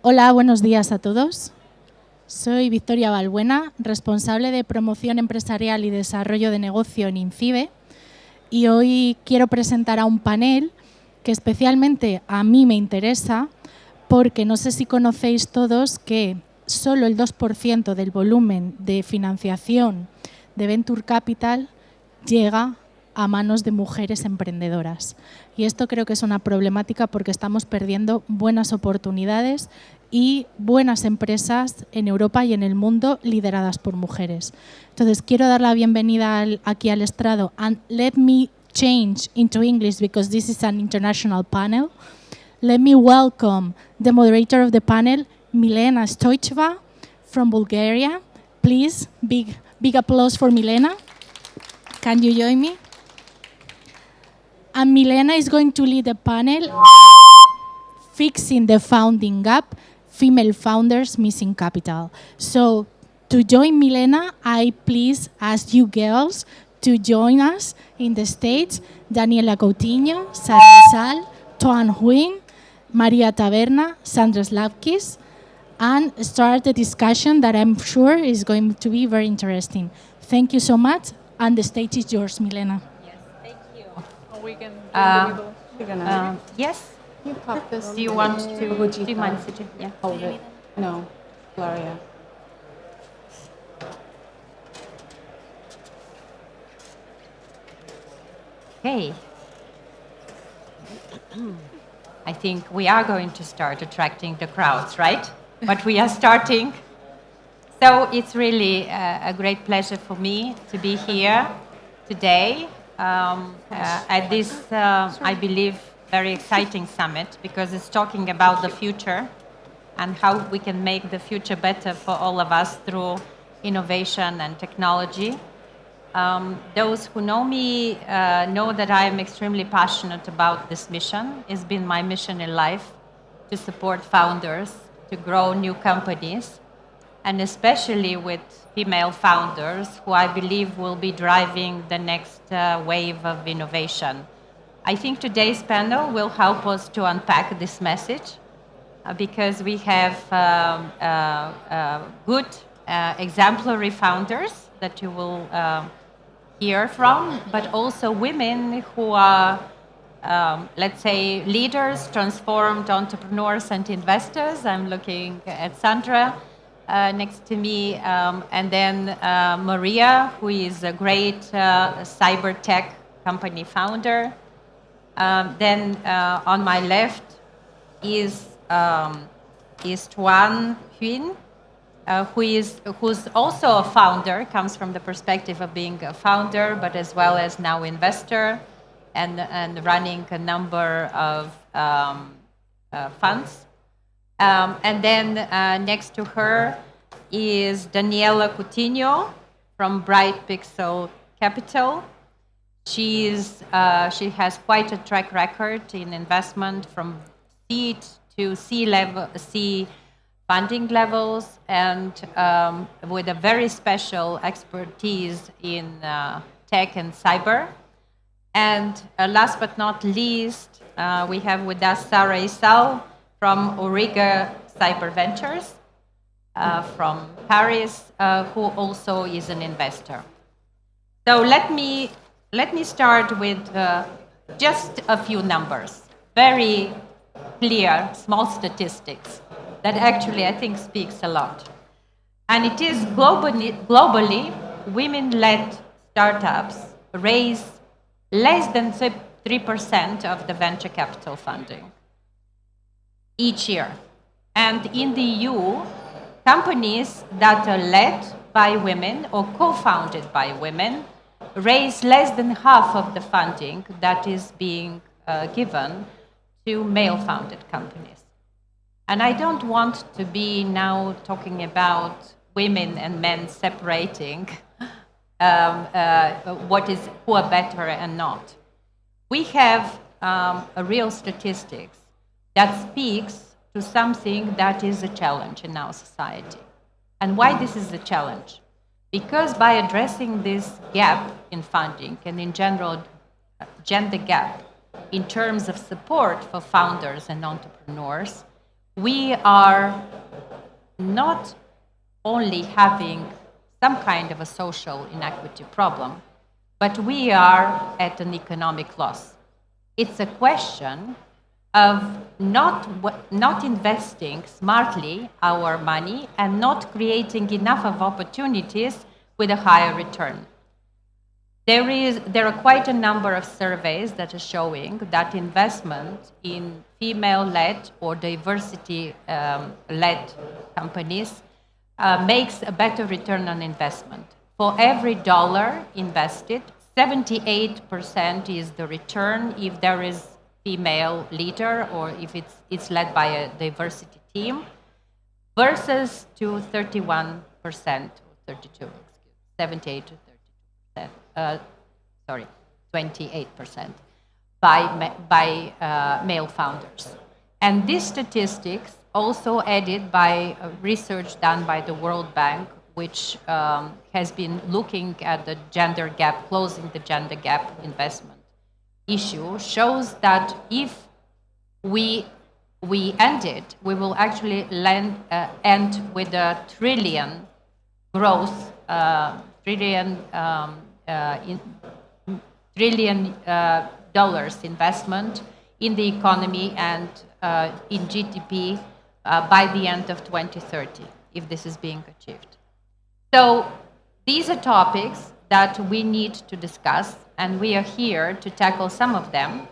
Hola, buenos días a todos. Soy Victoria Balbuena, responsable de promoción empresarial y desarrollo de negocio en INCIBE, y hoy quiero presentar a un panel que especialmente a mí me interesa porque no sé si conocéis todos que solo el 2% del volumen de financiación de Venture Capital llega a manos de mujeres emprendedoras. Y esto creo que es una problemática porque estamos perdiendo buenas oportunidades y buenas empresas en Europa y en el mundo lideradas por mujeres. Entonces, quiero dar la bienvenida aquí al estrado. And let me change into English because this is an international panel. Let me welcome the moderator of the panel, Milena Stoycheva from Bulgaria. Please, big applause for Milena. Can you join me? And Milena is going to lead the panel, Fixing the Founding Gap, Female Founders Missing Capital. So, to join Milena, I please ask you girls to join us in the stage. Daniela Coutinho, Sandra, Toan Huynh, María Taberna, Sandra Slavkis, and start the discussion that I'm sure is going to be very interesting. Thank you so much, and the stage is yours, Milena. We can do the middle. Yes. You pop this. Do you want to? Do you mind sitting? Yeah. Hold it. No, Gloria. Okay. I think we are going to start attracting the crowds, right? But we are starting. So it's really a great pleasure for me to be here today. At this, I believe, very exciting summit because it's talking about the future and how we can make the future better for all of us through innovation and technology. Those who know me know that I am extremely passionate about this mission. It's been my mission in life to support founders, to grow new companies, and especially with female founders who I believe will be driving the next wave of innovation. I think today's panel will help us to unpack this message because we have good exemplary founders that you will hear from, but also women who are, let's say, leaders, transformed entrepreneurs and investors. I'm looking at Sandra next to me, and then Maria, who is a great cyber tech company founder. Then on my left is Toan Huynh, who's also a founder, comes from the perspective of being a founder, but as well as now investor and running a number of funds. And then next to her is Daniela Coutinho from Bright Pixel Capital. She has quite a track record in investment from seed to C funding levels, and with a very special expertise in tech and cyber. And last but not least, we have with us Sarah Isal from Auriga Cyber Ventures from Paris, who also is an investor. So let me start with just a few numbers, very clear, small statistics that actually I think speaks a lot. And it is globally women-led startups raise less than 3% of the venture capital funding each year. And in the EU, companies that are led by women or co-founded by women raise less than half of the funding that is being given to male-founded companies. And I don't want to be now talking about women and men separating who are better and not. We have a real statistics that speaks to something that is a challenge in our society. And why this is a challenge? Because by addressing this gap in funding and in general gender gap in terms of support for founders and entrepreneurs, we are not only having some kind of a social inequity problem, but we are at an economic loss. It's a question of not investing smartly our money and not creating enough of opportunities with a higher return. There are quite a number of surveys that are showing that investment in female-led or diversity-led companies makes a better return on investment. For every dollar invested, 78% is the return if there is female leader or if it's led by a diversity team, versus to 31%, or 32, 78 to 32%, 28% by male founders. And these statistics also added by research done by the World Bank, which has been looking at the gender gap, closing the gender gap investment issue, shows that if we end it, we will actually end with a trillion growth, trillion dollars investment in the economy and in GDP by the end of 2030, if this is being achieved. So these are topics that we need to discuss, and we are here to tackle some of them,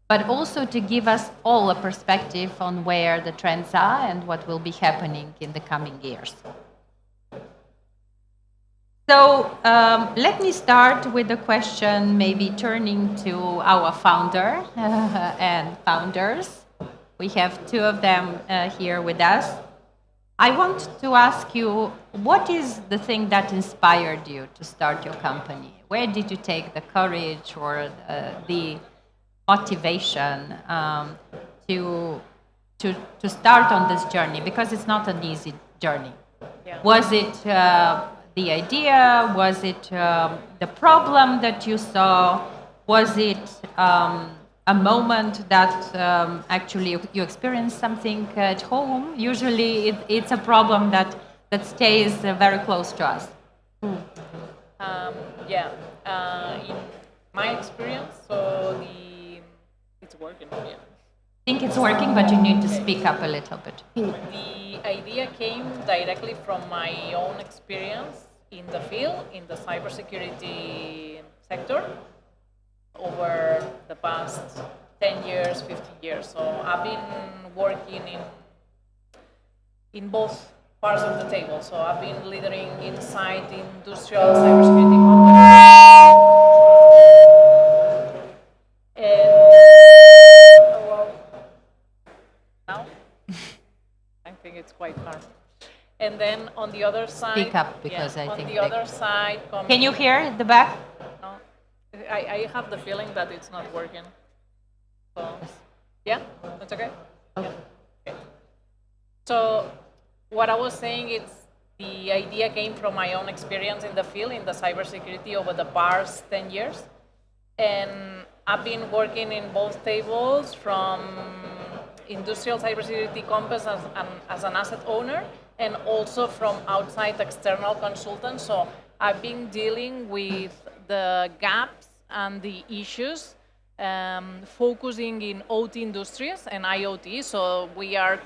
but also to give us all a perspective on where the trends are and what will be happening in the coming years. So let me start with a question, maybe turning to our founder and founders. We have two of them here with us. I want to ask you, what is the thing that inspired you to start your company? Where did you take the courage or the motivation to start on this journey? Because it's not an easy journey. Yeah. Was it the idea? Was it the problem that you saw? Was it a moment that actually you experienced something at home? Usually it's a problem that stays very close to us. In my experience, it's working. Yeah. I think it's working, but you need to speak up a little bit. The idea came directly from my own experience in the field, in the cybersecurity sector, over the past 10 years, 15 years. So I've been working in both parts of the table. So I've been leading inside industrial cybersecurity companies. Now, I think it's quite hard. And then on the other side, speak up because I think on the other side. Can you hear at the back? No, I have the feeling that it's not working. So, yeah, that's okay. Okay. Yeah. Okay. So what I was saying is the idea came from my own experience in the field, in the cybersecurity over the past 10 years. And I've been working in both tables, from industrial cybersecurity companies as an asset owner, and also from outside external consultants. So I've been dealing with the gaps and the issues, focusing in OT industries and IoT. So we have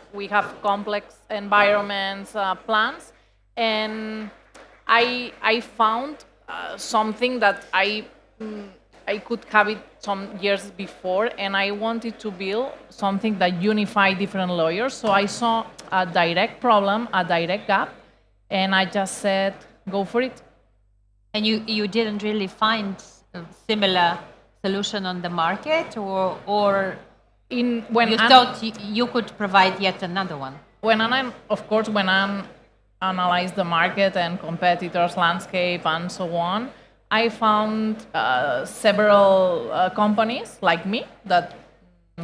complex environments, plans, and I found something that I could have it some years before, and I wanted to build something that unified different lawyers. So I saw a direct problem, a direct gap, and I just said, go for it. And you didn't really find a similar solution on the market, or thought you could provide yet another one? When I analyzed the market and competitors' landscape and so on, I found several companies like me that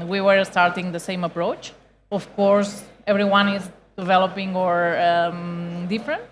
we were starting the same approach. Of course, everyone is developing or different.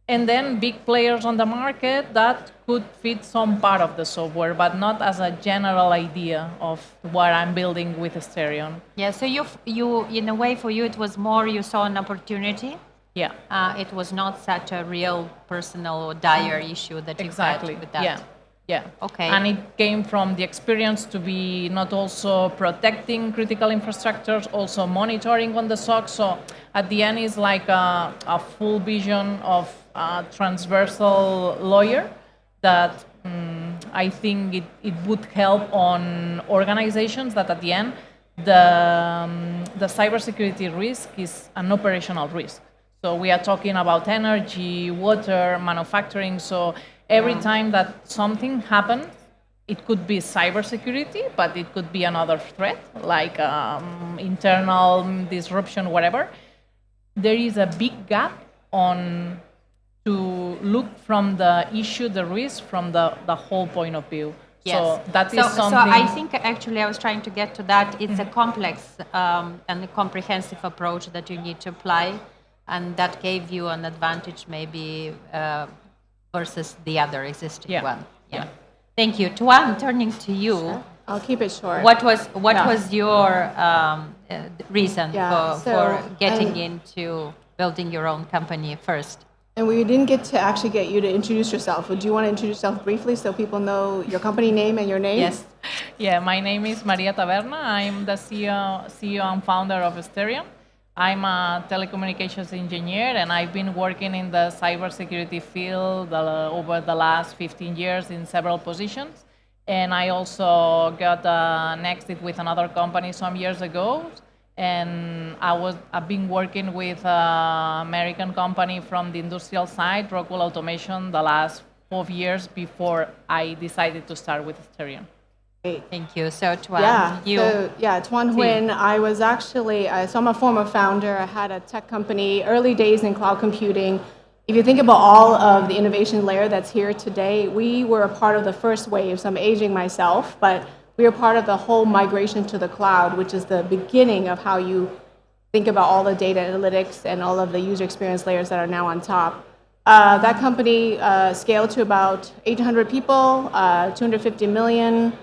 and then big players on the market that could fit some part of the software, but not as a general idea of what I'm building with Steryon. Yeah, so you in a way, for you, it was more you saw an opportunity. Yeah. It was not such a real personal or dire issue that you had with that. Yeah. Yeah. Okay. And it came from the experience to be not also protecting critical infrastructures, also monitoring on the SOC. So at the end, it's like a full vision of a transversal lawyer that I think it would help on organizations that at the end, the cybersecurity risk is an operational risk. So we are talking about energy, water, manufacturing. So every time that something happens, it could be cybersecurity, but it could be another threat, like internal disruption, whatever. There is a big gap on to look from the issue, the risk, from the whole point of view. Yes. So that is something. So I think actually I was trying to get to that. It's a complex and a comprehensive approach that you need to apply, and that gave you an advantage maybe versus the other existing one. Yeah. Thank you. Toan, turning to you. Sure. I'll keep it short. What was your reason for getting into building your own company first? And we didn't get you to introduce yourself. Would you want to introduce yourself briefly so people know your company name and your name? Yes. Yeah, my name is María Taberna. I'm the CEO and founder of Steryon. I'm a telecommunications engineer, and I've been working in the cybersecurity field over the last 15 years in several positions. And I also got an exit with another company some years ago. And I've been working with an American company from the industrial side, Rockwell Automation, the last 4 years before I decided to start with Steryon. Great. Thank you. So Toan, Toan Huynh. I was actually, so I'm a former founder. I had a tech company, early days in cloud computing. If you think about all of the innovation layer that's here today, we were a part of the first wave. So I'm aging myself, but we were part of the whole migration to the cloud, which is the beginning of how you think about all the data analytics and all of the user experience layers that are now on top. That company scaled to about 800 people, 250 million.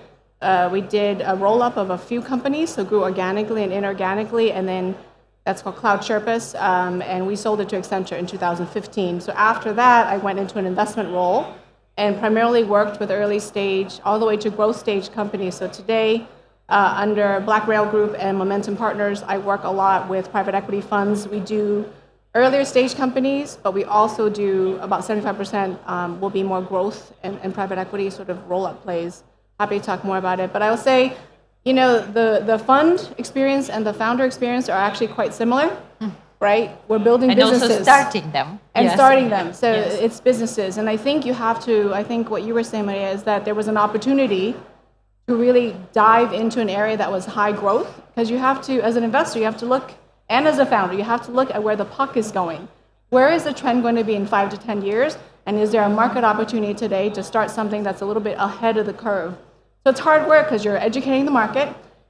We did a roll-up of a few companies, so grew organically and inorganically, and then that's called Cloud Sherpas, and we sold it to Accenture in 2015. So after that, I went into an investment role and primarily worked with early stage all the way to growth stage companies. So today, under Black Rail Group and Momentum Partners, I work a lot with private equity funds. We do earlier stage companies, but we also do about 75% will be more growth and private equity sort of roll-up plays. Happy to talk more about it. But I will say, the fund experience and the founder experience are actually quite similar, right? We're building businesses. And also starting them. And starting them. So it's businesses. And I think I think what you were saying, Maria, is that there was an opportunity to really dive into an area that was high growth. Because you have to, as an investor, you have to look, and as a founder, you have to look at where the puck is going. Where is the trend going to be in 5 to 10 years? And is there a market opportunity today to start something that's a little bit ahead of the curve? So it's hard work because you're educating the market,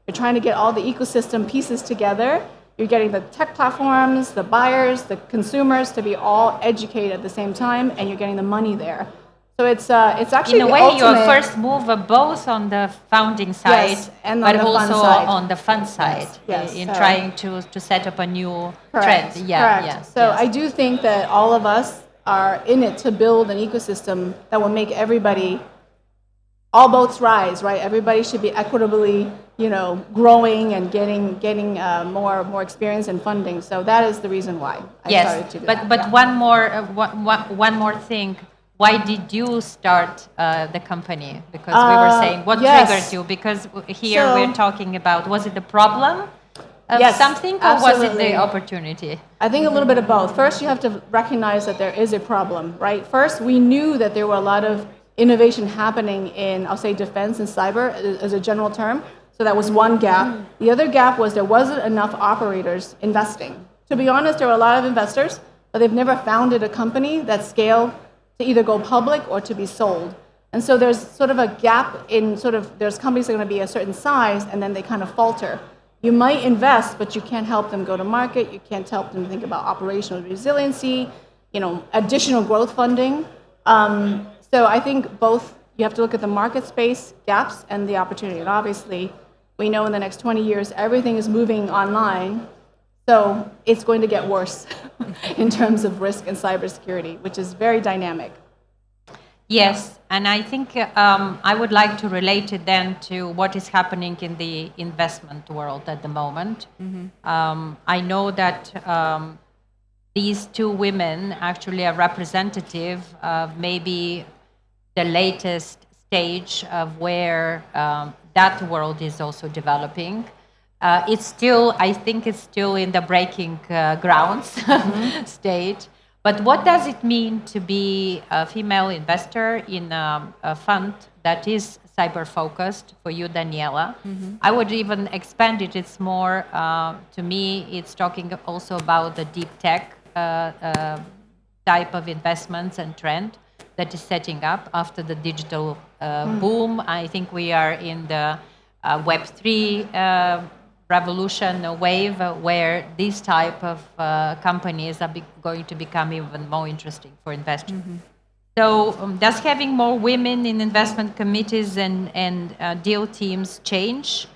you're trying to get all the ecosystem pieces together, you're getting the tech platforms, the buyers, the consumers to be all educated at the same time, and you're getting the money there. So it's actually in a way you're a first mover both on the founding side, and but on the also fund side. on the fund side in trying to set up a new trend. Correct. So I do think that all of us are in it to build an ecosystem that will make everybody, all boats rise, right? Everybody should be equitably, growing and getting more experience and funding. So that is the reason why I started to do that. But one more thing. Why did you start the company? Because we were saying, what triggered you? Because here we're talking about, was it the problem of something, or was it the opportunity? I think a little bit of both. First, you have to recognize that there is a problem, right? First, we knew that there were a lot of innovation happening in, I'll say, defense and cyber as a general term. So that was one gap. The other gap was there wasn't enough operators investing. To be honest, there were a lot of investors, but they've never founded a company that scaled to either go public or to be sold. And so there's sort of a gap in there's companies that are going to be a certain size and then they kind of falter. You might invest, but you can't help them go to market. You can't help them think about operational resiliency. additional growth funding. So I think both, you have to look at the market space gaps and the opportunity. And obviously, we know in the next 20 years, everything is moving online. So it's going to get worse in terms of risk and cybersecurity, which is very dynamic. Yes, and I think I would like to relate it then to what is happening in the investment world at the moment. I know that these two women actually are representative of maybe the latest stage of where that world is also developing. It's still, I think it's still in the breaking grounds stage. But what does it mean to be a female investor in a fund that is cyber-focused for you, Daniela? I would even expand it. It's more, to me, it's talking also about the deep tech type of investments and trend that is setting up after the digital boom. I think we are in the Web3 revolution wave where these type of companies are going to become even more interesting for investors. So does having more women in investment committees and deal teams change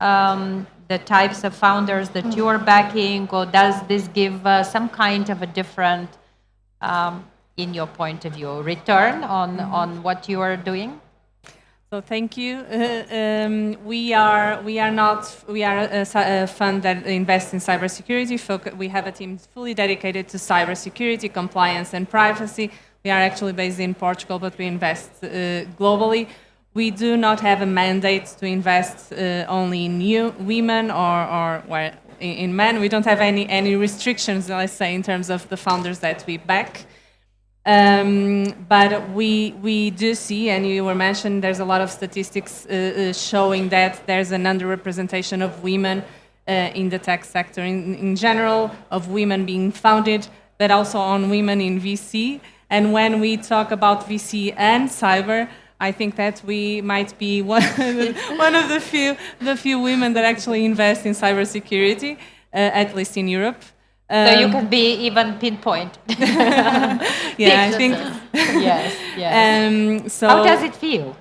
the types of founders that you are backing, or does this give some kind of a different, in your point of view, return on what you are doing? So thank you. We are a fund that invests in cybersecurity. We have a team fully dedicated to cybersecurity, compliance, and privacy. We are actually based in Portugal, but we invest globally. We do not have a mandate to invest only in women or in men. We don't have any restrictions, let's say, in terms of the founders that we back. But we do see, and you were mentioned, there's a lot of statistics showing that there's an underrepresentation of women in the tech sector in general, of women being founded, but also on women in VC. And when we talk about VC and cyber, I think that we might be one of the few women that actually invest in cybersecurity, at least in Europe. So you can be even pinpoint. Yeah, I think. Yes. So how does it feel?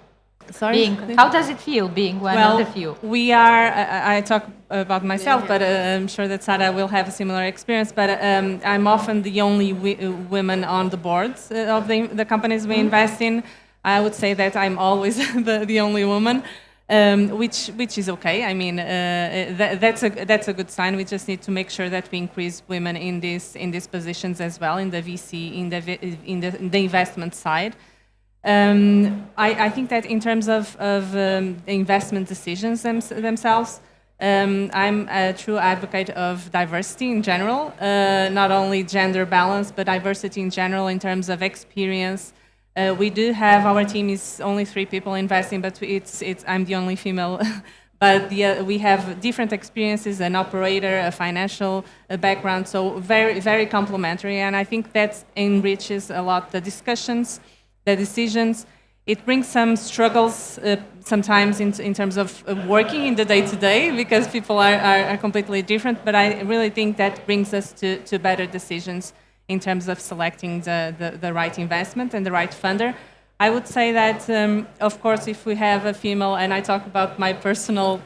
Sorry. How does it feel being one of the few? We are. I talk about myself, but I'm sure that Sandra will have a similar experience. But I'm often the only woman on the boards of the companies we invest in. I would say that I'm always the only woman. Which is okay. I mean, that's a good sign. We just need to make sure that we increase women in these positions as well, in the VC, in the investment side. I think that in terms of investment decisions themselves, I'm a true advocate of diversity in general, not only gender balance, but diversity in general in terms of experience. We do have, our team is only 3 people investing, but I'm the only female. But we have different experiences, an operator, a financial background, so very, very complementary. And I think that enriches a lot the discussions, the decisions. It brings some struggles sometimes in terms of working in the day-to-day, because people are completely different. But I really think that brings us to better decisions in terms of selecting the right investment and the right funder. I would say that, of course, if we have a female, and I talk about my personal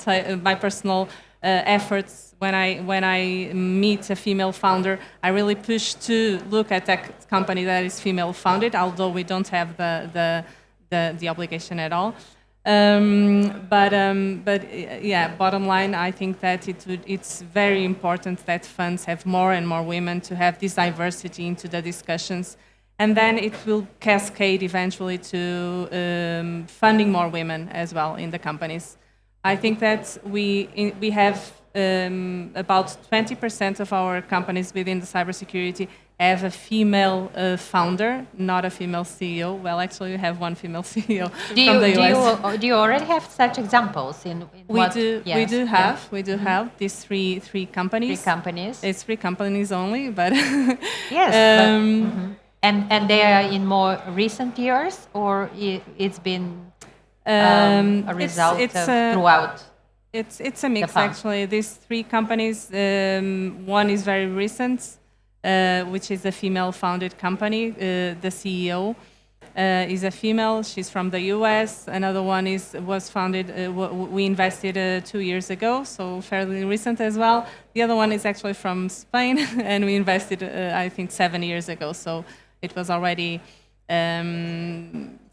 efforts when I meet a female founder, I really push to look at that company that is female founded, although we don't have the obligation at all. But bottom line, I think that it's very important that funds have more and more women, to have this diversity into the discussions, and then it will cascade eventually to funding more women as well in the companies. I think that we have about 20% of our companies within the cybersecurity have a female founder, not a female CEO. Well, actually, we have one female CEO from the US. Do you already have such examples We do have these three companies. 3 companies. It's 3 companies only, but yes. And they are in more recent years, or it's been a result of throughout? It's a mix, actually. These 3 companies, one is very recent, which is a female-founded company. The CEO is a female. She's from the US. Another one was founded, we invested 2 years ago, so fairly recent as well. The other one is actually from Spain, and we invested, I think, 7 years ago. So it was already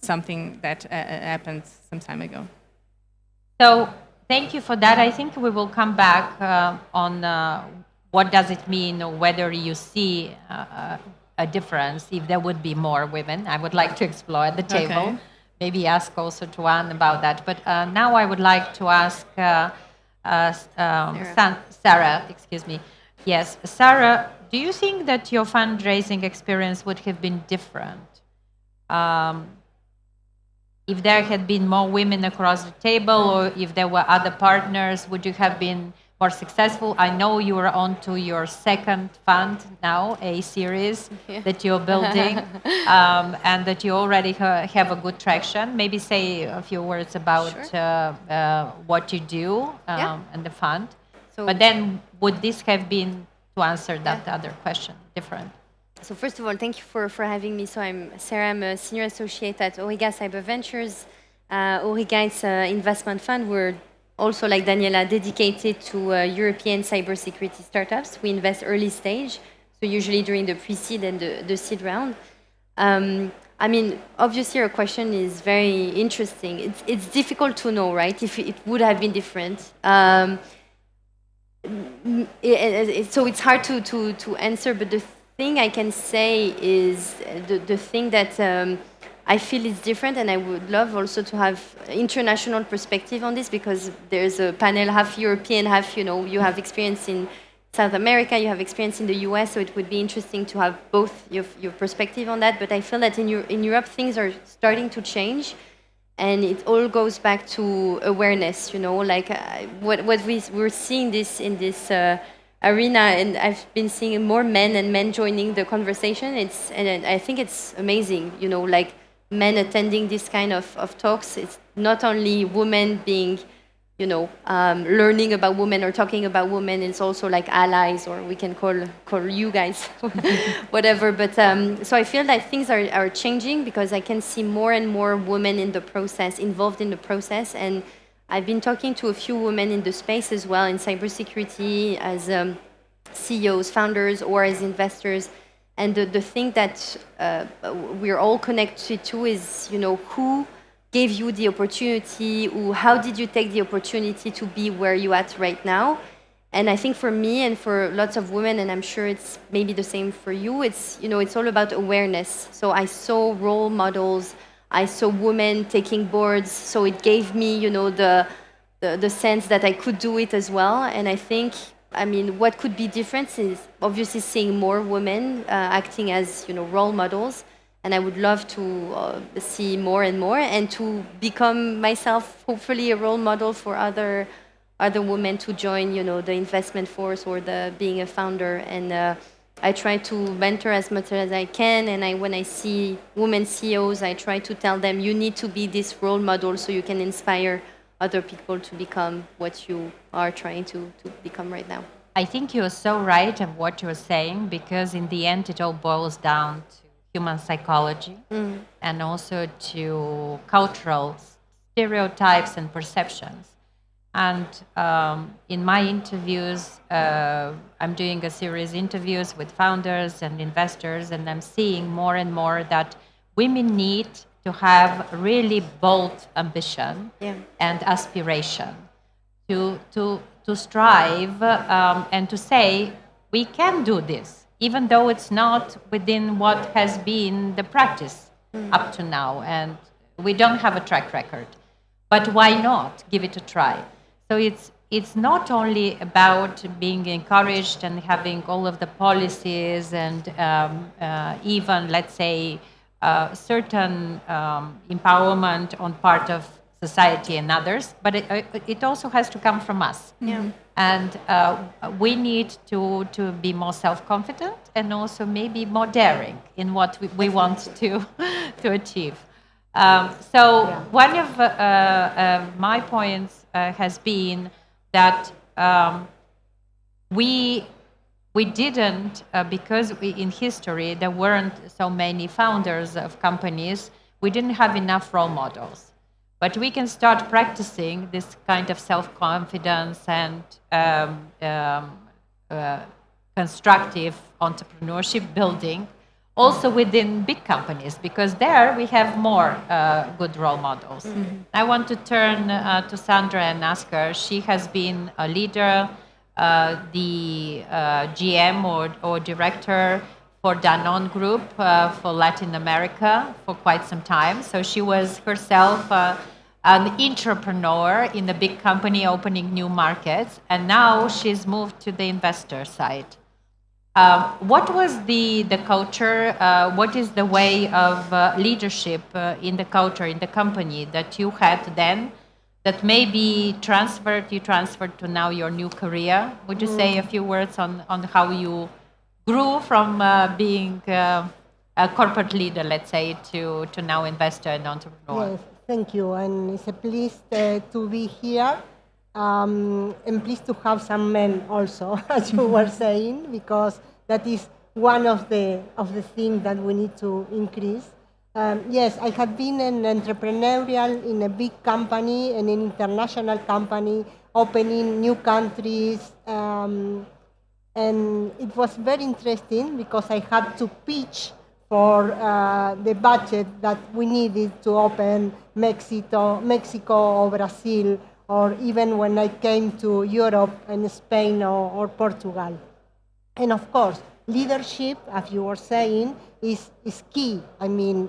something that happened some time ago. So thank you for that. I think we will come back on what does it mean, or whether you see a difference if there would be more women. I would like to explore at the table. Okay. Maybe ask also Toan about that. But now I would like to ask Sarah, excuse me. Yes, Sarah, do you think that your fundraising experience would have been different if there had been more women across the table, or if there were other partners? Would you have been more successful? I know you are on to your second fund now, a series that you're building, and that you already have a good traction. Maybe say a few words about what you do and the fund. But then would this have been, to answer that other question, different? So first of all, thank you for having me. So I'm Sarah, I'm a senior associate at Origa Cyber Ventures. Origa is an investment fund. We're also, like Daniela, dedicated to European cybersecurity startups. We invest early stage, so usually during the pre-seed and the seed round. I mean, obviously your question is very interesting. It's difficult to know, right, if it would have been different. So it's hard to answer, but the thing I can say is the thing that I feel is different, and I would love also to have international perspective on this, because there's a panel half European, half, you have experience in South America, you have experience in the US, so it would be interesting to have both your perspective on that. But I feel that in Europe things are starting to change, and it all goes back to awareness, like what we're seeing this in this arena, and I've been seeing more men joining the conversation. And I think it's amazing, like men attending this kind of talks. It's not only women being, learning about women or talking about women. It's also like allies, or we can call you guys, whatever. But so I feel that things are changing, because I can see more and more women in the process, involved in the process. And I've been talking to a few women in the space as well, in cybersecurity, as CEOs, founders, or as investors. And the thing that we're all connected to is, who gave you the opportunity, or how did you take the opportunity to be where you're at right now? And I think for me and for lots of women, and I'm sure it's maybe the same for you, it's all about awareness. So I saw role models, I saw women taking boards, so it gave me, the sense that I could do it as well. And I think, what could be different is obviously seeing more women acting as, role models. And I would love to see more and more, and to become myself, hopefully, a role model for other women to join, the investment force or the being a founder. And I try to mentor as much as I can. And when I see women CEOs, I try to tell them, you need to be this role model so you can inspire other people to become what you are trying to become right now. I think you're so right of what you're saying, because in the end it all boils down to human psychology and also to cultural stereotypes and perceptions. And in my interviews, I'm doing a series of interviews with founders and investors, and I'm seeing more and more that women need to have really bold ambition and aspiration to strive and to say, we can do this, even though it's not within what has been the practice up to now, and we don't have a track record. But why not give it a try? So it's not only about being encouraged and having all of the policies and even, let's say, certain empowerment on part of society and others, but it also has to come from us. And we need to be more self-confident, and also maybe more daring in what we want to achieve. So one of my points has been that we we didn't, because in history there weren't so many founders of companies, we didn't have enough role models. But we can start practicing this kind of self-confidence and constructive entrepreneurship building also within big companies, because there we have more good role models. I want to turn to Sandra and ask her. She has been a leader, the GM or director for Danone Group for Latin America for quite some time. So she was herself an entrepreneur in a big company opening new markets, and now she's moved to the investor side. What was the culture, what is the way of leadership in the culture, in the company that you had then that maybe you transferred to now your new career? Would you say a few words on how you grew from being a corporate leader, let's say, to now investor and entrepreneur? Yes, thank you. And it's a pleasure to be here. And pleased to have some men also, as you were saying, because that is one of the things that we need to increase. Yes, I have been an entrepreneurial in a big company and an international company, opening new countries, and it was very interesting because I had to pitch for the budget that we needed to open Mexico or Brazil, or even when I came to Europe and Spain or Portugal. And of course, leadership, as you were saying, is key. I mean,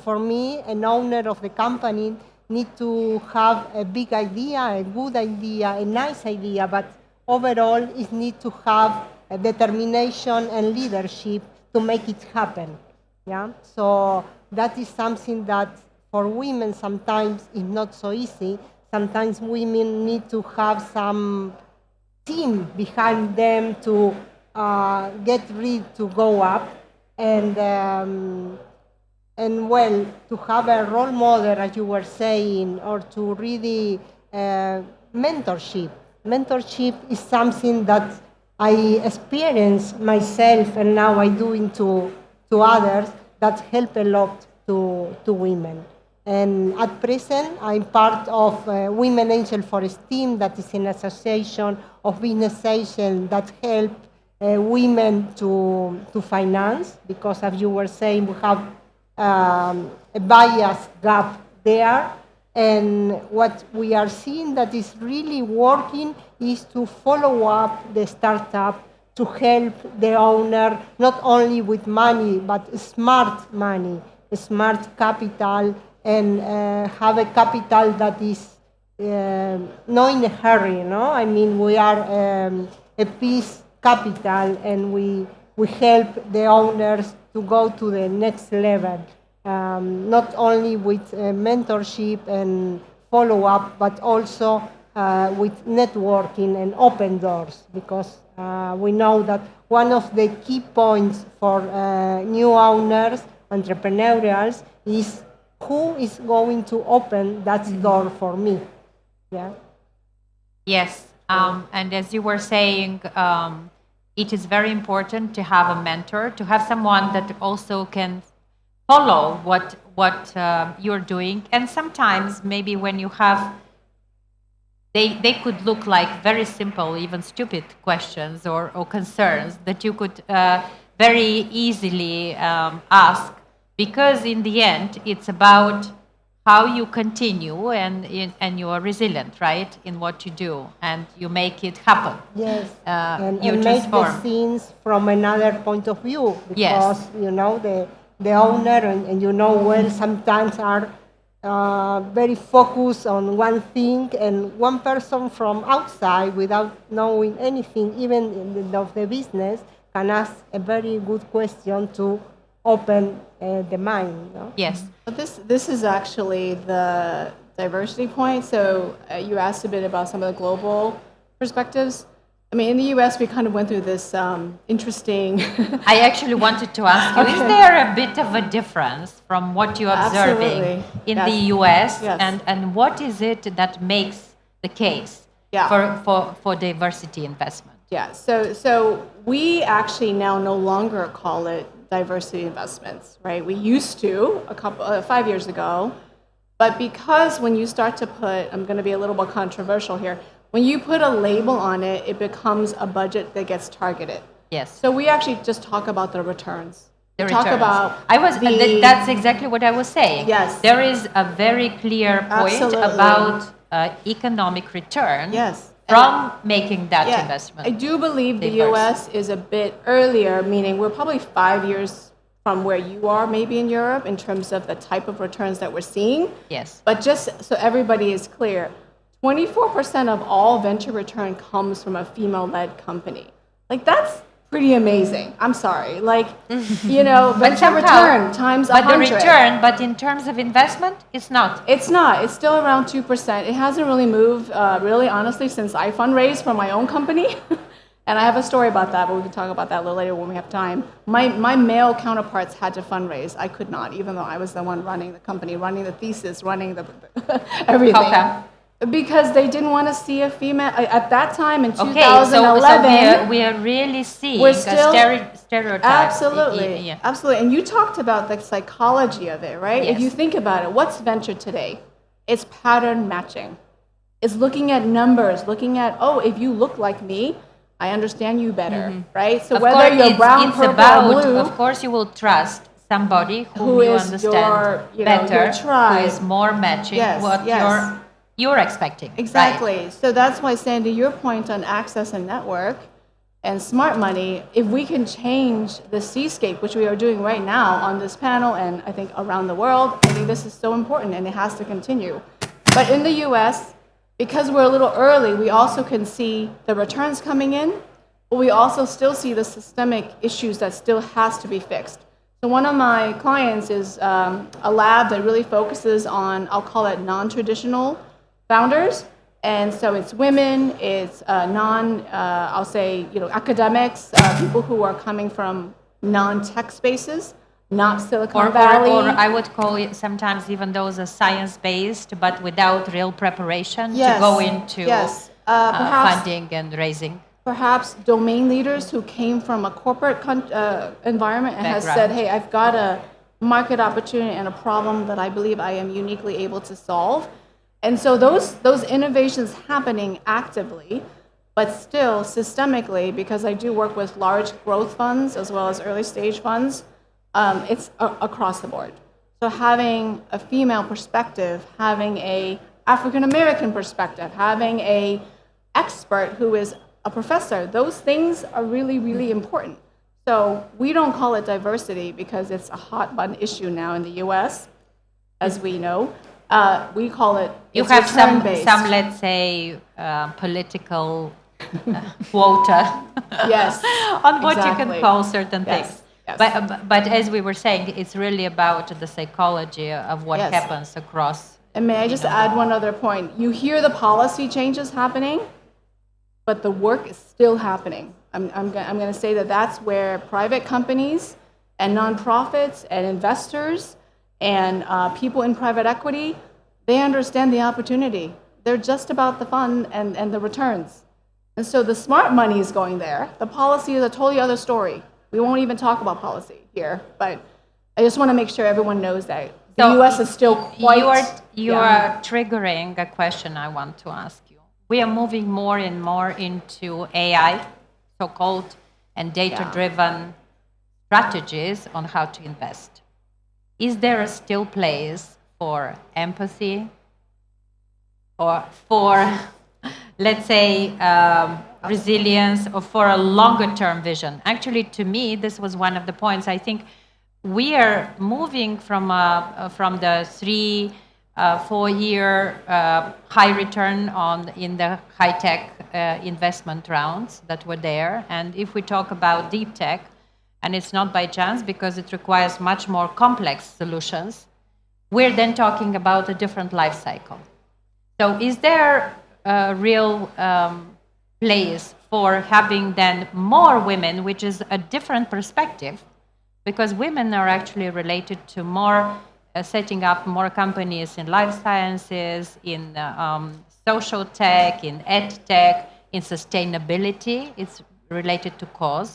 for me, an owner of the company need to have a big idea, a good idea, a nice idea, but overall it need to have a determination and leadership to make it happen. Yeah. So that is something that for women sometimes is not so easy. Sometimes women need to have some team behind them to get ready to go up, and well, to have a role model, as you were saying, or to really mentorship. Mentorship is something that I experienced myself, and now I do into to others that help a lot to women. And at present, I'm part of Women Angel for STEAM, that is an association of business angels that help women to finance, because as you were saying, we have a bias gap there. And what we are seeing that is really working is to follow up the startup, to help the owner, not only with money, but smart money, smart capital, and have a capital that is not in a hurry, no? I mean, we are a peace capital, and we help the owners to go to the next level, not only with mentorship and follow-up, but also with networking and open doors, because we know that one of the key points for new owners, entrepreneurials, is who is going to open that door for me. Yeah. Yes, and as you were saying, it is very important to have a mentor, to have someone that also can follow what you're doing. And sometimes maybe when you have, they could look like very simple, even stupid questions or concerns that you could very easily ask, because in the end it's about how you continue and you are resilient, right, in what you do, and you make it happen. Yes, and make the things from another point of view, because yes, you know the owner and you know well sometimes are very focused on one thing, and one person from outside without knowing anything, even of the business, can ask a very good question to open the mind. No? Yes. But this is actually the diversity point. So you asked a bit about some of the global perspectives. I mean, in the U.S., we kind of went through this interesting... I actually wanted to ask you, is there a bit of a difference from what you're observing in the U.S. and what is it that makes the case for diversity investment? Yeah, so we actually now no longer call it diversity investments, right? We used to 5 years ago, but because when you start to put, I'm going to be a little bit controversial here, when you put a label on it, it becomes a budget that gets targeted. Yes. So we actually just talk about the returns. The We talk returns. about That's exactly what I was saying. Yes. There is a very clear point Absolutely. about economic return Yes. from making that Yeah, investment. I do believe the diverse. U.S. is a bit earlier, meaning we're probably 5 years from where you are maybe in Europe in terms of the type of returns that we're seeing. Yes. But just so everybody is clear, 24% of all venture return comes from a female-led company. Like, that's pretty amazing. I'm sorry. Like, venture somehow- return times 100. But the return, but in terms of investment, it's not. It's not. It's still around 2%. It hasn't really moved, really honestly, since I fundraised for my own company. And I have a story about that, but we can talk about that a little later when we have time. My male counterparts had to fundraise. I could not, even though I was the one running the company, running the thesis, running the everything. How come? Because they didn't want to see a female. At that time in Okay, 2011, so we are really seeing we're a still stereotype. absolutely, Yeah. absolutely. And you talked about the psychology of it, right? If Yes. you think about it, what's venture today? It's pattern matching. It's looking at numbers, looking at, oh, if you look like me, I understand you better, right? So Of whether course, you're brown, it's purple, about, or blue, of course, you will trust somebody Who whom you is understand your, better, your tribe. who is more matching Yes, what yes. you're expecting. Exactly. Right? So that's why, Sandy, your point on access and network and smart money, if we can change the seascape, which we are doing right now on this panel and I think around the world, I think this is so important and it has to continue. But in the US, because we're a little early, we also can see the returns coming in, but we also still see the systemic issues that still has to be fixed. So one of my clients is a lab that really focuses on, I'll call it non-traditional founders. And so it's women, it's I'll say, academics, people who are coming from non-tech spaces, not Silicon Valley. Or I would call it sometimes even those are science-based, but without real preparation to go into perhaps, funding and raising. Perhaps domain leaders who came from a corporate environment and has said, hey, I've got a market opportunity and a problem that I believe I am uniquely able to solve. And so those innovations happening actively, but still systemically, because I do work with large growth funds as well as early stage funds, it's across the board. So having a female perspective, having a African American perspective, having a expert who is a professor, those things are really, really important. So we don't call it diversity because it's a hot button issue now in the US, as we know. We call it You have some, let's say, political quota yes, on what you exactly. can call certain Yes, things. yes. But as we were saying, it's really about the psychology of what Yes. happens across. And may I just add one other point? You hear the policy changes happening, but the work is still happening. I'm going to say that that's where private companies and nonprofits and investors and people in private equity, they understand the opportunity. They're just about the fun and the returns. And so the smart money is going there. The policy is a totally other story. We won't even talk about policy here, but I just want to make sure everyone knows that the U.S. is still quite... You are triggering a question I want to ask you. We are moving more and more into AI, so-called, and data-driven strategies on how to invest. Is there a still place for empathy or for, let's say, resilience or for a longer-term vision? Actually, to me, this was one of the points. I think we are moving from the 3-4 year high return in the high-tech investment rounds that were there. And if we talk about deep tech, and it's not by chance because it requires much more complex solutions, we're then talking about a different life cycle. So is there a real place for having then more women, which is a different perspective, because women are actually related to more setting up more companies in life sciences, in social tech, in ed tech, in sustainability. It's related to cause.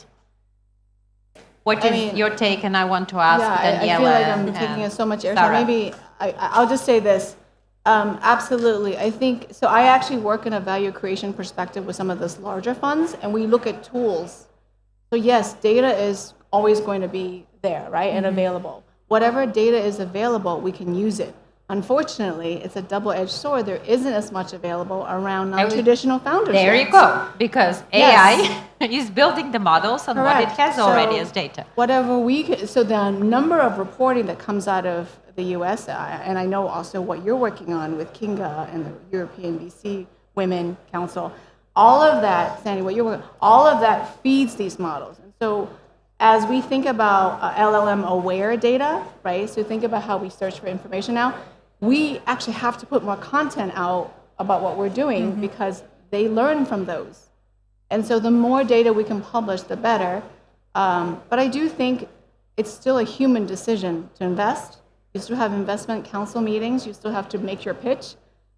What is your take? And I want to ask Daniela. I feel like I'm taking so much air. So maybe I'll just say this. Absolutely. I think, so I actually work in a value creation perspective with some of those larger funds, and we look at tools. So yes, data is always going to be there, right, and available. Whatever data is available, we can use it. Unfortunately, it's a double-edged sword. There isn't as much available around non-traditional founders. There you go, because AI is building the models on what it has already as data. Whatever so the number of reporting that comes out of the U.S., and I know also what you're working on with Kinga and the European VC Women Council, all of that, Sandy, what you're working, all of that feeds these models. And so as we think about LLM aware data, right? So think about how we search for information now. We actually have to put more content out about what we're doing because they learn from those. And so the more data we can publish, the better. But I do think it's still a human decision to invest. You still have investment council meetings. You still have to make your pitch.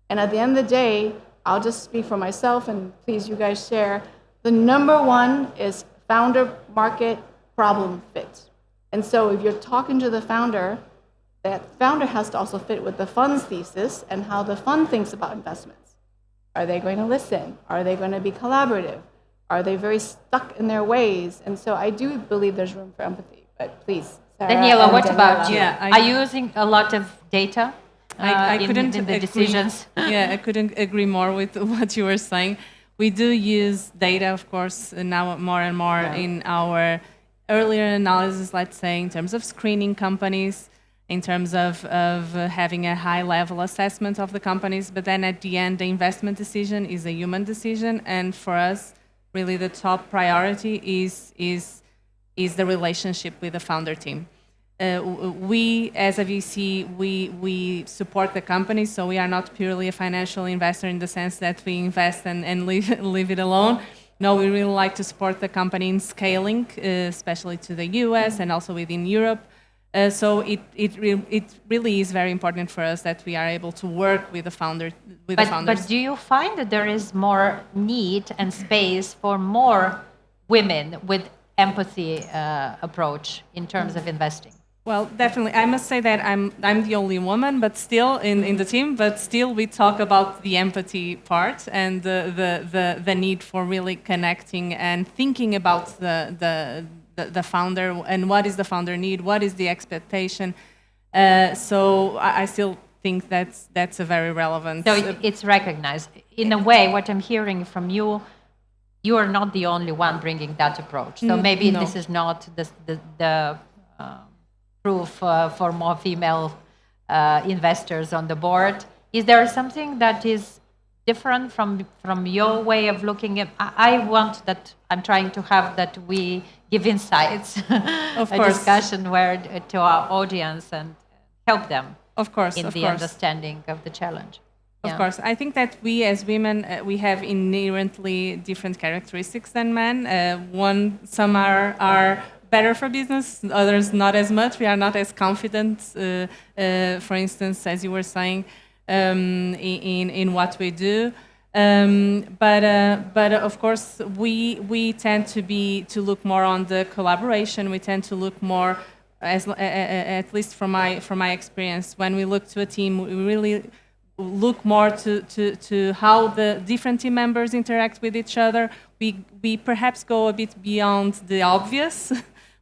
And at the end of the day, I'll just speak for myself, and please, you guys share. The number one is founder market problem fit. And so if you're talking to the founder, that founder has to also fit with the fund's thesis and how the fund thinks about investments. Are they going to listen? Are they going to be collaborative? Are they very stuck in their ways? And so I do believe there's room for empathy. But please, Sarah. Daniela, what about you? Yeah, Are you using a lot of data I in couldn't the agree, decisions? Yeah, I couldn't agree more with what you were saying. We do use data, of course, now more and more in our earlier analysis, let's say, in terms of screening companies, in terms of having a high-level assessment of the companies. But then at the end, the investment decision is a human decision. And for us, really the top priority is the relationship with the founder team. We, as a VC, we support the company, so we are not purely a financial investor in the sense that we invest and leave it alone. No, we really like to support the company in scaling, especially to the US and also within Europe. So it really is very important for us that we are able to work with the founders. But do you find that there is more need and space for more women with empathy approach in terms of investing? Well, definitely. I must say that I'm the only woman, but still in the team. But still, we talk about the empathy part and the need for really connecting and thinking about the founder and what is the founder need, what is the expectation. So I still think that's a very relevant. So it's recognized in a way. What I'm hearing from you, you are not the only one bringing that approach. So maybe this is not the proof for more female investors on the board. Is there something that is different from your way of looking at? I'm trying to have that we give insights, discussion where to our audience and help them. Of course, in the understanding of the challenge. Of course, I think that we as women we have inherently different characteristics than men. Some are better for business, others not as much. We are not as confident, for instance, as you were saying, in what we do. But of course, we tend to look more on the collaboration. We tend to look more, at least from my experience, when we look to a team, we really look more to how the different team members interact with each other. We perhaps go a bit beyond the obvious,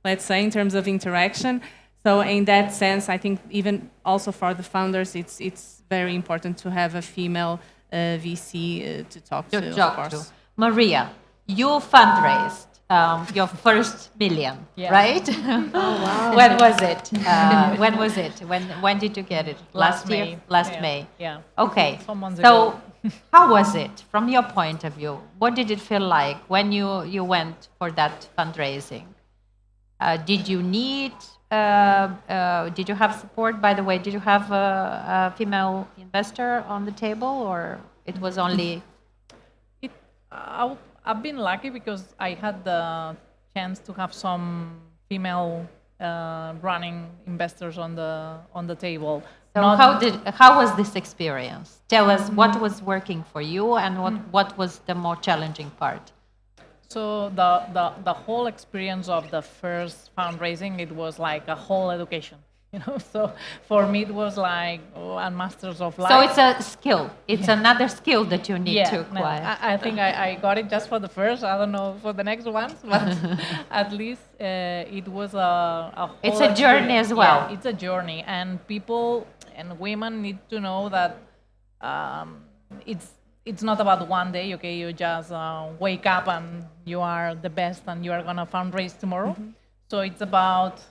let's say, in terms of interaction. So in that sense, I think even also for the founders, it's very important to have a female VC to talk to, of course. Maria, you fundraised your first million, right? Oh, wow. When was it? When did you get it? Last year? May. Last May. Yeah. Okay. Some months So ago. how was it from your point of view? What did it feel like when you went for that fundraising? Did you need? Did you have support? By the way, did you have a female investor on the table, or it was only? I've been lucky because I had the chance to have some female running investors on the table. So how was this experience? Tell us what was working for you and what was the more challenging part. So the whole experience of the first fundraising, it was like a whole education, So for me, it was like a master's of life. So it's a skill. It's another skill that you need to acquire. I think I got it just for the first. I don't know for the next ones, but at least it was a whole It's a journey as well. Yeah, it's a journey, and people and women need to know that it's not about one day, okay? You just wake up and you are the best and you are going to fundraise tomorrow. So it's about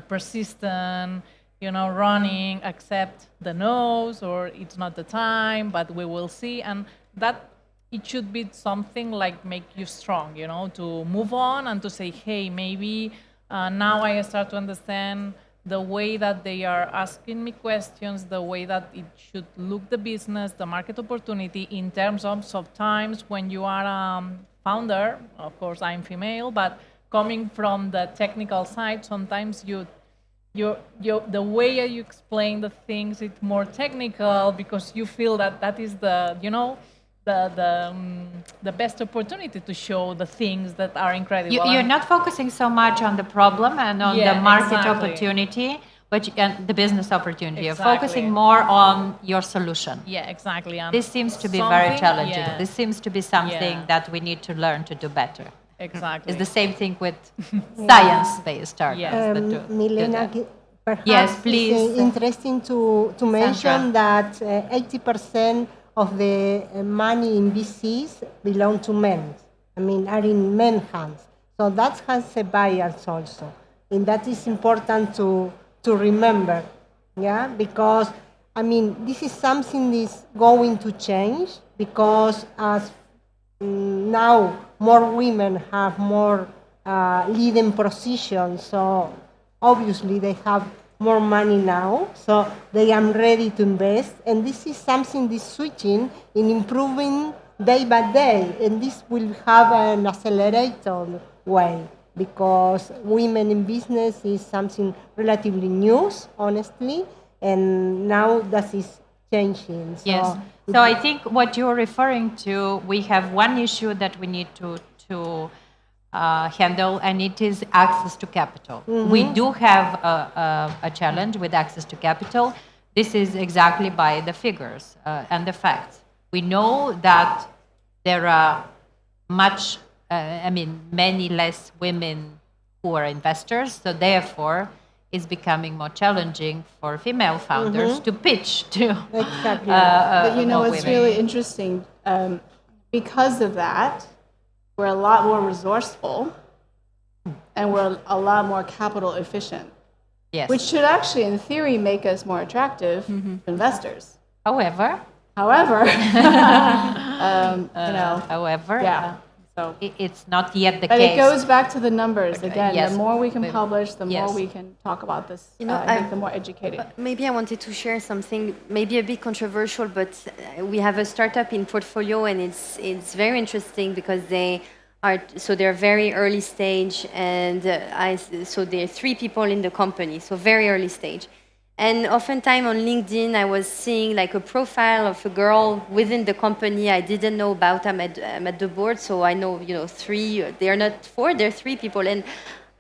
persistent, running, accept the no's, or it's not the time, but we will see. And that it should be something like make you strong, to move on and to say, hey, maybe now I start to understand the way that they are asking me questions, the way that it should look the business, the market opportunity in terms of sometimes when you are a founder, of course I'm female, but coming from the technical side, sometimes the way you explain the things, it's more technical because you feel that is the best opportunity to show the things that are incredible. You're not focusing so much on the problem and on the market opportunity, but the business opportunity. You're focusing more on your solution. Yeah, exactly. This seems to be very challenging. This seems to be something that we need to learn to do better. Exactly. It's the same thing with science-based startups. Milena, perhaps yes, please. It's interesting to mention that 80% of the money in VCs belong to men. Are in men's hands. So that has a bias also. And that is important to remember, because, this is something that's going to change because as now more women have more leading positions, so obviously they have more money now, so they are ready to invest, and this is something that's switching in improving day by day, and this will have an accelerated way because women in business is something relatively new, honestly, and now that is changing. So yes. So I think what you're referring to, we have one issue that we need to handle, and it is access to capital. We do have a challenge with access to capital. This is exactly by the figures and the facts. We know that there are many less women who are investors, so therefore it's becoming more challenging for female founders to pitch to exactly. But women. it's really interesting. Because of that, we're a lot more resourceful and we're a lot more capital efficient. Yes. Which should actually, in theory, make us more attractive to investors. However, So it's not yet the but case. it goes back to the numbers again. Yes. The more we can publish, the more Yes. we can talk about this. I think the more educated. Maybe I wanted to share something, maybe a bit controversial, but we have a startup in portfolio, and it's very interesting because they're very early stage, and so there are 3 people in the company, so very early stage. And oftentimes on LinkedIn, I was seeing like a profile of a girl within the company I didn't know about. I'm at the board, so I know 3. They are not 4; they're 3 people. And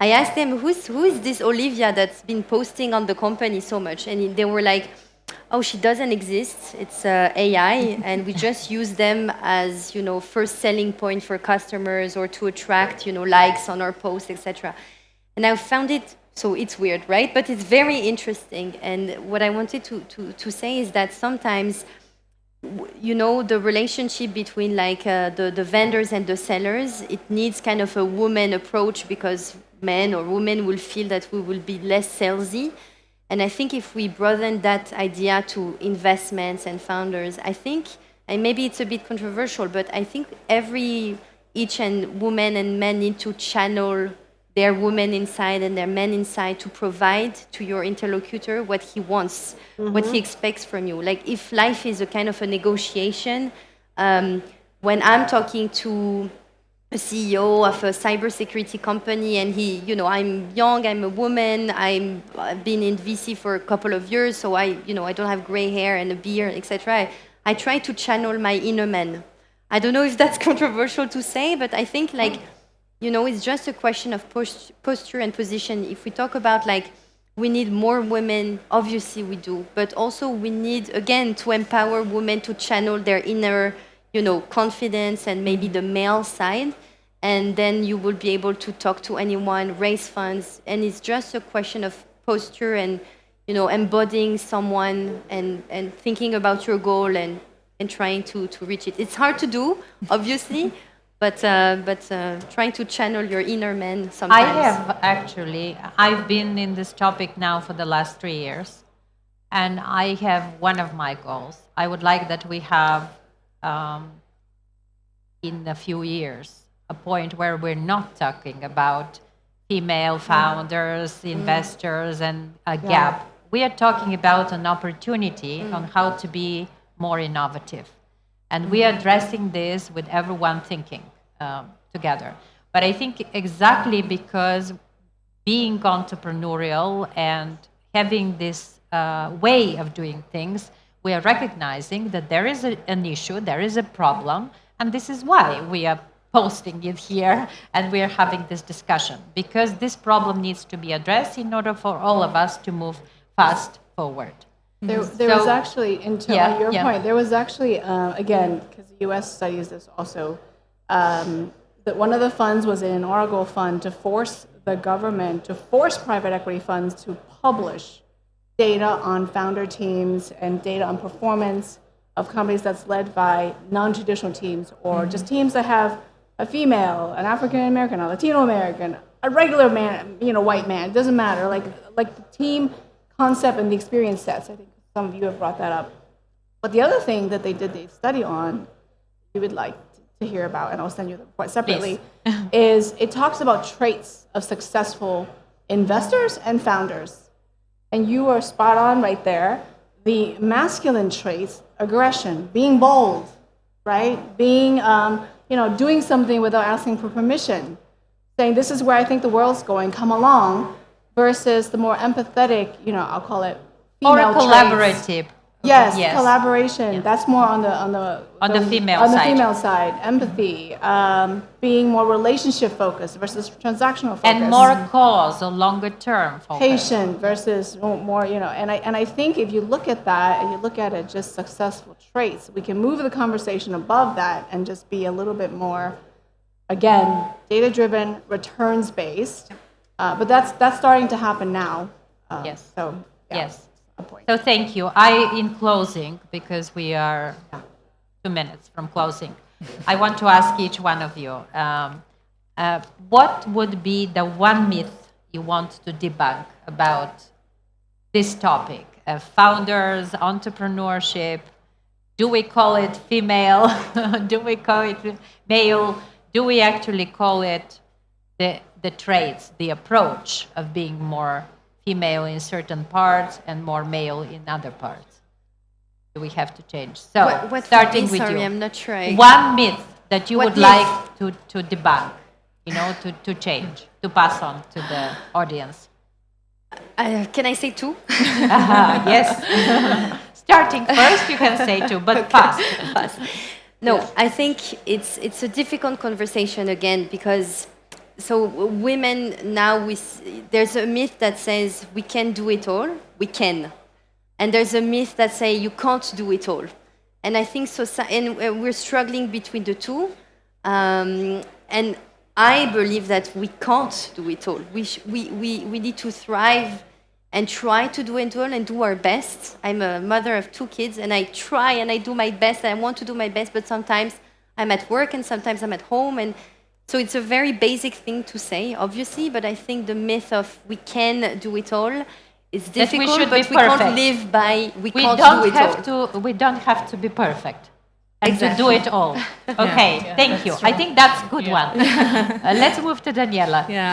I asked them, who is this Olivia that's been posting on the company so much? And they were like, oh, she doesn't exist. It's AI, and we just use them as first selling point for customers or to attract likes on our posts, etc. And I found it. So it's weird, right? But it's very interesting. And what I wanted to say is that sometimes, the relationship between the vendors and the sellers, it needs kind of a woman approach because men or women will feel that we will be less salesy. And I think if we broaden that idea to investments and founders, I think, and maybe it's a bit controversial, but I think each and woman and men need to channel their women inside and their men inside to provide to your interlocutor what he wants, what he expects from you. Like if life is a kind of a negotiation, when I'm talking to a CEO of a cybersecurity company, and he, you know, I'm young, I'm a woman, I've been in VC for a couple of years, so I don't have gray hair and a beard, etc. I try to channel my inner man. I don't know if that's controversial to say, but I think it's just a question of posture and position. If we talk about we need more women, obviously we do, but also we need, again, to empower women to channel their inner, confidence and maybe the male side, and then you will be able to talk to anyone, raise funds, and it's just a question of posture and, embodying someone and thinking about your goal and trying to reach it. It's hard to do, obviously, but trying to channel your inner man sometimes. I've been in this topic now for the last 3 years, and I have one of my goals. I would like that we have, in a few years, a point where we're not talking about female founders, investors, and a gap. We are talking about an opportunity on how to be more innovative. And we are addressing this with everyone thinking together. But I think exactly because being entrepreneurial and having this way of doing things, we are recognizing that there is an issue, there is a problem, and this is why we are posting it here and we are having this discussion, because this problem needs to be addressed in order for all of us to move fast forward. There was actually, on your point, there was actually, again, because the U.S. studies this also, that one of the funds was an inaugural fund to force the government, to force private equity funds to publish data on founder teams and data on performance of companies that's led by non-traditional teams, or just teams that have a female, an African American, a Latino American, a regular man, white man. It doesn't matter. Like the team concept and the experience sets. I think some of you have brought that up. But the other thing that they did the study on, you would like to hear about, and I'll send you the report separately, is it talks about traits of successful investors and founders. And you are spot on right there. The masculine traits, aggression, being bold, right? Being, doing something without asking for permission, saying this is where I think the world's going, come along, versus the more empathetic, I'll call it female or collaborative. Yes, collaboration. Yeah. That's more on the female on side. the female side. Empathy, being more relationship focused versus transactional focused, and more cause or longer term focus. Patient versus more, And I think if you look at that and you look at it just successful traits, we can move the conversation above that and just be a little bit more, again, data driven, returns based. But that's starting to happen now. Yes. So yes. Point. So thank you. In closing, because we are 2 minutes from closing, I want to ask each one of you, what would be the one myth you want to debunk about this topic? Founders, entrepreneurship, do we call it female? Do we call it male? Do we actually call it the traits, the approach of being more female in certain parts and more male in other parts? Do we have to change? So, what starting with you. I'm not sure. One myth that you What would myth? like to debunk, to change, to pass on to the audience. Can I say two? Yes. Starting first, you can say two, but Okay. fast. No, Yes. I think it's a difficult conversation again, because women now, there's a myth that says we can do it all. We can. And there's a myth that says you can't do it all. And I think and we're struggling between the two. And I believe that we can't do it all. We need to thrive and try to do it all and do our best. I'm a mother of 2 kids, and I try and I do my best. I want to do my best, but sometimes I'm at work and sometimes I'm at home. And so it's a very basic thing to say, obviously, but I think the myth of we can do it all is difficult, but we can't live by we can't do it all. We don't have to be perfect and Exactly. to do it all. Okay, thank you. I think that's a good one. Let's move to Daniela. Yeah.